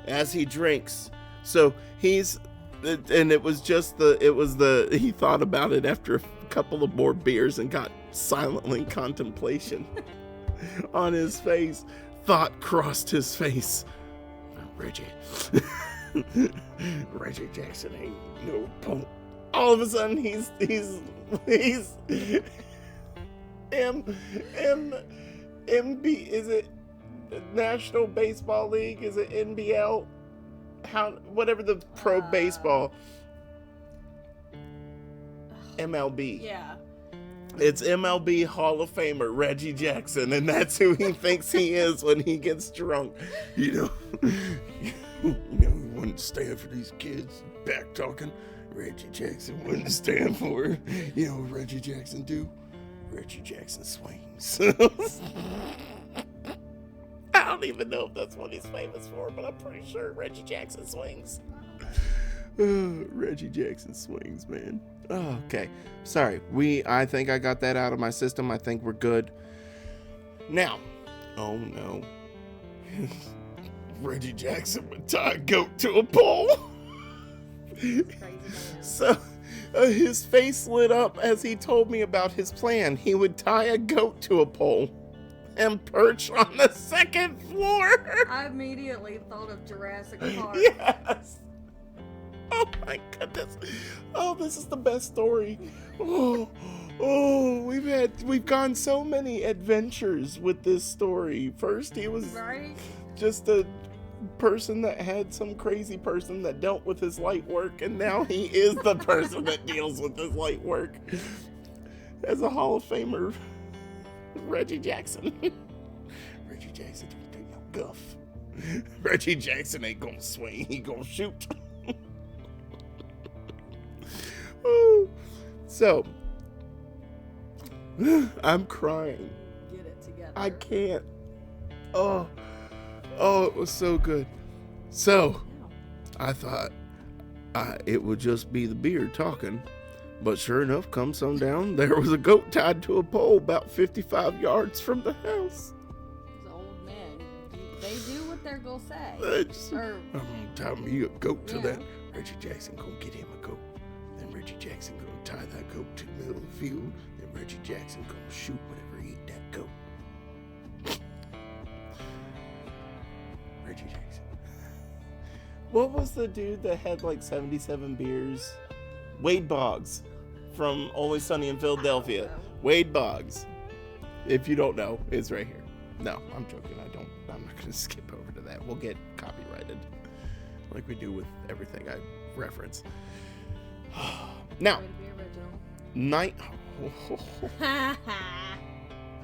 [SPEAKER 1] As he drinks. So he's, and it was he thought about it after a couple of more beers and got silently contemplation on his face. Thought crossed his face. Reggie. Reggie Jackson ain't no punk. All of a sudden he's MB, is it National Baseball League? Is it NBL? Whatever the pro baseball. MLB.
[SPEAKER 2] Yeah.
[SPEAKER 1] It's MLB Hall of Famer Reggie Jackson, and that's who he thinks he is when he gets drunk. You know, he wouldn't stand for these kids back talking. Reggie Jackson wouldn't stand for it. You know what Reggie Jackson do? Reggie Jackson swings. I don't even know if that's what he's famous for, but I'm pretty sure Reggie Jackson swings. Reggie Jackson swings, man. Oh, okay. Sorry. I think I got that out of my system. I think we're good. Now. Oh, no. Reggie Jackson would tie a goat to a pole. So, his face lit up as he told me about his plan. He would tie a goat to a pole and perch on the second floor.
[SPEAKER 2] I immediately thought of Jurassic Park.
[SPEAKER 1] Yes. Oh my goodness. Oh, this is the best story. Oh, we've gone so many adventures with this story. First, he was just a person that had some crazy person that dealt with his light work, and now he is the person that deals with his light work. As a Hall of Famer, Reggie Jackson. Reggie Jackson don't take no guff. Reggie Jackson ain't gonna swing, he gonna shoot. So, I'm crying.
[SPEAKER 2] Get it together.
[SPEAKER 1] I can't. Oh, it was so good. So, I thought it would just be the beard talking. But sure enough, come sundown, there was a goat tied to a pole about 55 yards from the house.
[SPEAKER 2] These old men, they do what they're gonna say.
[SPEAKER 1] I'm gonna tie me a goat to that. Reggie Jackson gonna get him a goat. Then Reggie Jackson gonna tie that goat to the middle of the field. Then Reggie Jackson gonna shoot whatever eat that goat. Reggie Jackson. What was the dude that had like 77 beers? Wade Boggs from Always Sunny in Philadelphia. Wade Boggs. If you don't know, it's right here. No, I'm joking. I'm not gonna skip over to that. We'll get copyrighted like we do with everything I reference. Now,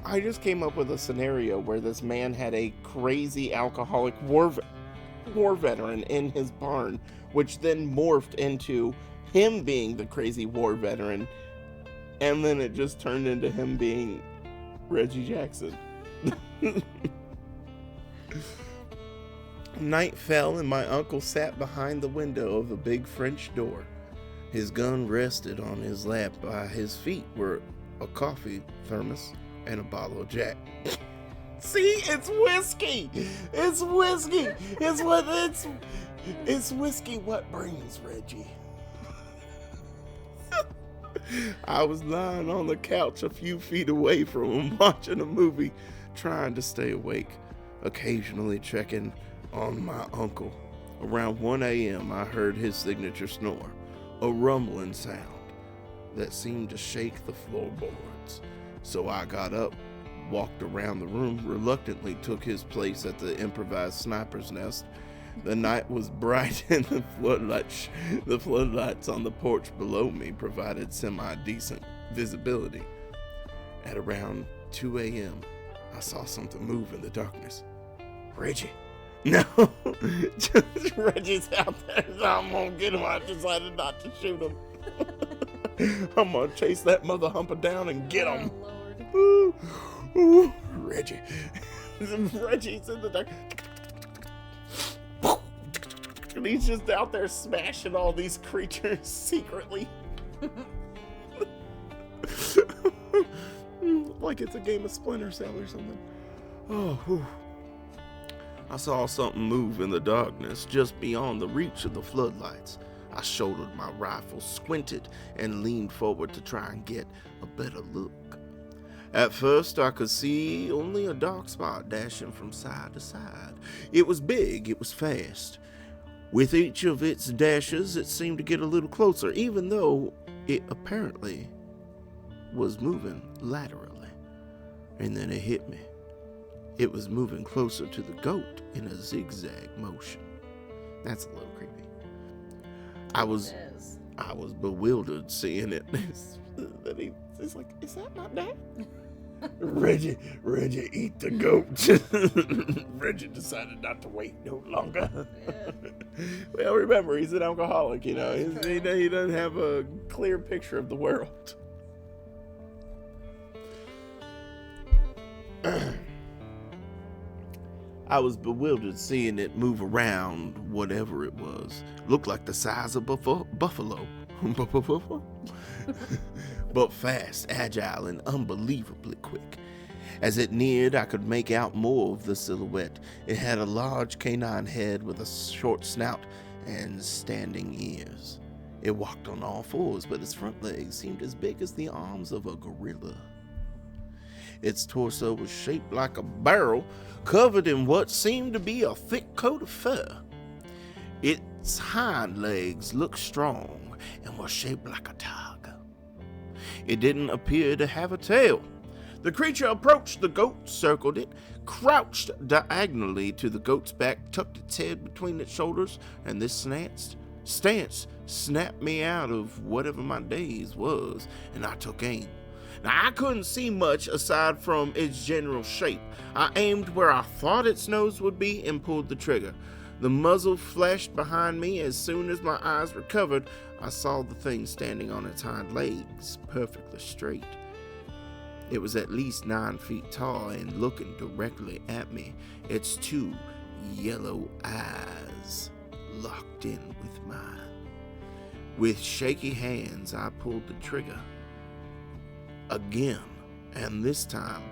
[SPEAKER 1] I just came up with a scenario where this man had a crazy alcoholic war veteran in his barn, which then morphed into him being the crazy war veteran, and then it just turned into him being Reggie Jackson. Night fell and my uncle sat behind the window of a big French door. His gun rested on his lap. By his feet were a coffee thermos and a bottle of Jack. See, it's whiskey. It's whiskey. It's whiskey. What brings Reggie? I was lying on the couch a few feet away from him, watching a movie, trying to stay awake, occasionally checking on my uncle. Around 1 a.m., I heard his signature snore, a rumbling sound that seemed to shake the floorboards. So I got up, walked around the room, reluctantly took his place at the improvised sniper's nest. The night was bright and the floodlights on the porch below me provided semi-decent visibility. At around 2 a.m., I saw something move in the darkness. Reggie. No, just Reggie's out there, so I'm gonna get him. I decided not to shoot him. I'm gonna chase that mother humper down and get him.
[SPEAKER 2] Oh,
[SPEAKER 1] Ooh, Reggie. Reggie's in the dark. And he's just out there smashing all these creatures secretly. Like it's a game of Splinter Cell or something. Oh, whew. I saw something move in the darkness just beyond the reach of the floodlights. I shouldered my rifle, squinted, and leaned forward to try and get a better look. At first, I could see only a dark spot dashing from side to side. It was big, it was fast. With each of its dashes, it seemed to get a little closer, even though it apparently was moving laterally. And then it hit me. It was moving closer to the goat in a zigzag motion. That's a little creepy. I was bewildered seeing it. Then he It's like, is that my dad? Reggie, eat the goat. Reggie decided not to wait no longer.
[SPEAKER 2] Yeah.
[SPEAKER 1] Well, remember, he's an alcoholic, you know.
[SPEAKER 2] That's
[SPEAKER 1] He
[SPEAKER 2] true.
[SPEAKER 1] doesn't have a clear picture of the world. I was bewildered seeing it move around, whatever it was. Looked like the size of buffalo. But fast, agile, and unbelievably quick. As it neared, I could make out more of the silhouette. It had a large canine head with a short snout and standing ears. It walked on all fours, but its front legs seemed as big as the arms of a gorilla. Its torso was shaped like a barrel, covered in what seemed to be a thick coat of fur. Its hind legs looked strong and were shaped like a tiger. It didn't appear to have a tail. The creature approached the goat, circled it, crouched diagonally to the goat's back, tucked its head between its shoulders, and this stance snapped me out of whatever my daze was, and I took aim. Now, I couldn't see much aside from its general shape. I aimed where I thought its nose would be and pulled the trigger. The muzzle flashed behind me. As soon as my eyes recovered, I saw the thing standing on its hind legs, perfectly straight. It was at least 9 feet tall and looking directly at me, its 2 yellow eyes locked in with mine. With shaky hands, I pulled the trigger. Again, and this time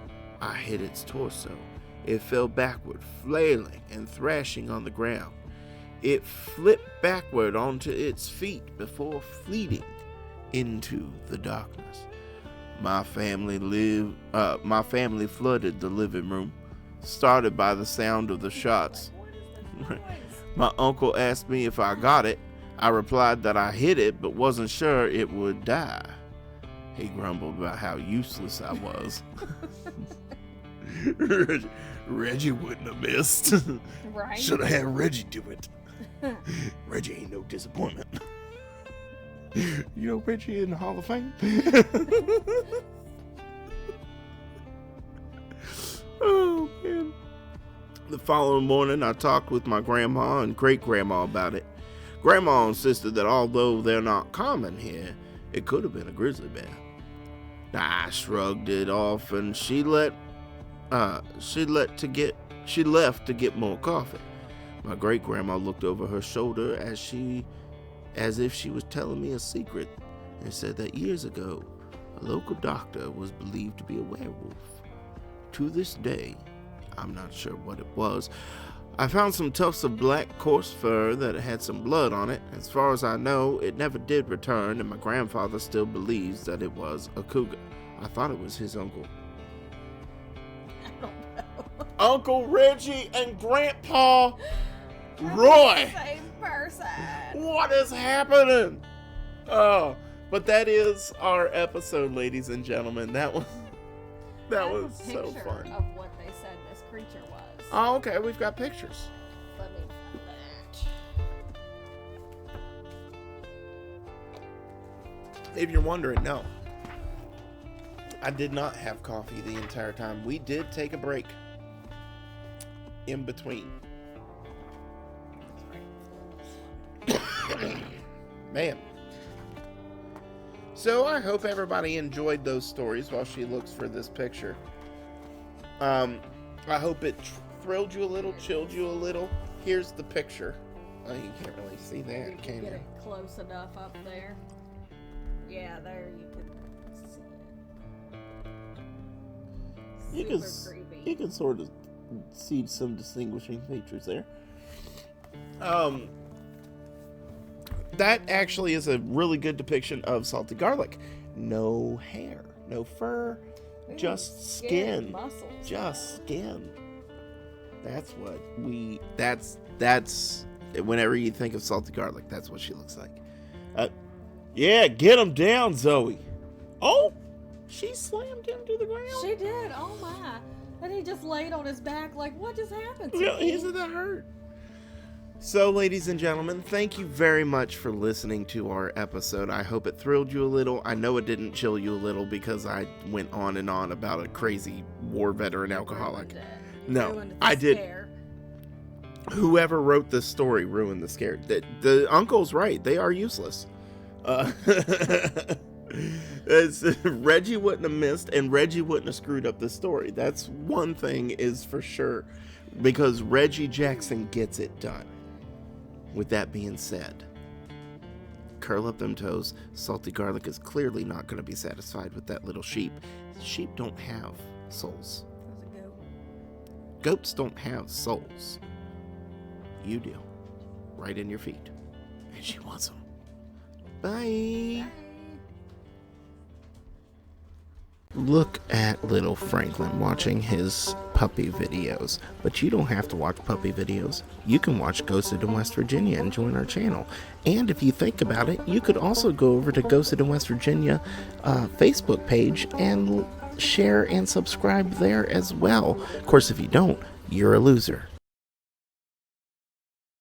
[SPEAKER 1] I hit its torso. It fell backward, flailing and thrashing on the ground. It flipped backward onto its feet before fleeting into the darkness. My family flooded the living room, started by the sound of the shots. My uncle asked me if I got it. I replied that I hit it, but wasn't sure it would die. He grumbled about how useless I was. Reggie wouldn't have missed.
[SPEAKER 2] Right.
[SPEAKER 1] Should have had Reggie do it. Reggie ain't no disappointment. You know Reggie in the Hall of Fame? Oh, man. The following morning, I talked with my grandma and great-grandma about it. Grandma insisted that although they're not common here, it could have been a grizzly bear. I shrugged it off, and she left to get more coffee. My great-grandma looked over her shoulder as if she was telling me a secret, and said that years ago, a local doctor was believed to be a werewolf. To this day, I'm not sure what it was. I found some tufts of black coarse fur that had some blood on it. As far as I know, it never did return, and my grandfather still believes that it was a cougar. I thought it was his uncle.
[SPEAKER 2] I don't know.
[SPEAKER 1] Uncle Reggie and Grandpa Roy.
[SPEAKER 2] Same person.
[SPEAKER 1] What is happening? Oh, but that is our episode, ladies and gentlemen. That was
[SPEAKER 2] I have
[SPEAKER 1] so
[SPEAKER 2] a picture
[SPEAKER 1] fun.
[SPEAKER 2] of what they said this creature was.
[SPEAKER 1] Oh, okay, we've got pictures.
[SPEAKER 2] Let me find that.
[SPEAKER 1] If you're wondering, no. I did not have coffee the entire time. We did take a break in between. Man. So I hope everybody enjoyed those stories while she looks for this picture. I hope it thrilled you a little, chilled you a little. Here's the picture. Oh, you can't really see that, can
[SPEAKER 2] Get
[SPEAKER 1] you?
[SPEAKER 2] it close enough up there. Yeah, there you can see it. Super creepy.
[SPEAKER 1] You can sort of see some distinguishing features there. That actually is a really good depiction of salty garlic. No hair, no fur,
[SPEAKER 2] Ooh,
[SPEAKER 1] just skin.
[SPEAKER 2] Muscles.
[SPEAKER 1] Just skin. That's whenever you think of salty garlic, that's what she looks like. Yeah, get him down, Zoe. Oh, she slammed him to the ground.
[SPEAKER 2] She did. Oh my. And he just laid on his back like, what just happened to
[SPEAKER 1] Yeah,
[SPEAKER 2] me?
[SPEAKER 1] isn't that hurt? So, ladies and gentlemen, thank you very much for listening to our episode. I hope it thrilled you a little. I know it didn't chill you a little because I went on and on about a crazy war veteran alcoholic. No, I did. Whoever wrote this story ruined the scare. The uncle's right. They are useless. Reggie wouldn't have missed, and Reggie wouldn't have screwed up the story. That's one thing is for sure, because Reggie Jackson gets it done. With that being said, curl up them toes. Salty Garlic is clearly not going to be satisfied with that little sheep. Sheep don't have souls. Goats don't have souls. You do. Right in your feet. And she wants them. Bye. Look at little Franklin watching his puppy videos. But you don't have to watch puppy videos. You can watch Ghosted in West Virginia and join our channel. And if you think about it, you could also go over to Ghosted in West Virginia Facebook page and share and subscribe there as well. Of course, if you don't, you're a loser.